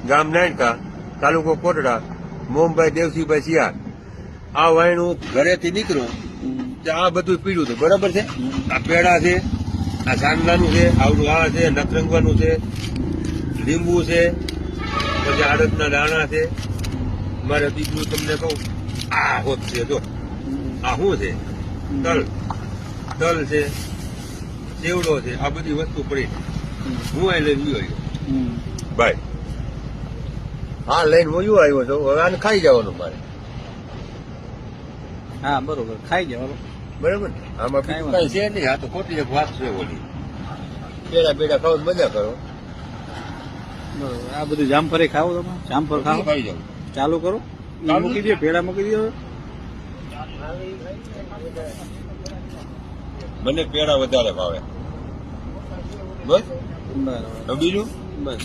ગામ નાયકા, તાલુકો કોટડા, મોહનભાઈ દેવસિંહભાઈ સિયાર. આ વાયણું ઘરેથી નીકળ્યું આ બધું પીડ્યું હતું, બરાબર છે. આ પેડા છે, આ સાંગલાનું છે, આવડું આ છે, નખરંગવાનું છે, લીંબુ છે, પછી આડદના દાણા છે. મારે બીજું તમને કહું, આ હોત છે, જો આ શું છે, તલ છે, સેવડો છે, આ બધી વસ્તુ પડી. હું આ લઈને આવ્યો ભાઈ, હા લઈને હું આવ્યો છું. હવે આને ખાઈ જવાનું મારે. હા બરોબર, ખાઈ જવાનું બરાબર ને? આમાં બીજું કઈ છે નહીં. આ તો ખોટી એક વાત છે ઓલી. પેડા પેડા ખાવ મજા કરો. બરોબર. આ બધું જામફળી ખાવ તમે? જામફળ ખાવ? ખાઈ જાવ. ચાલુ કરો, મૂકી દો, પેડા મૂકી દો. મને પેડા વધારે ભાવે. બસ બરાબર, બીજું બસ.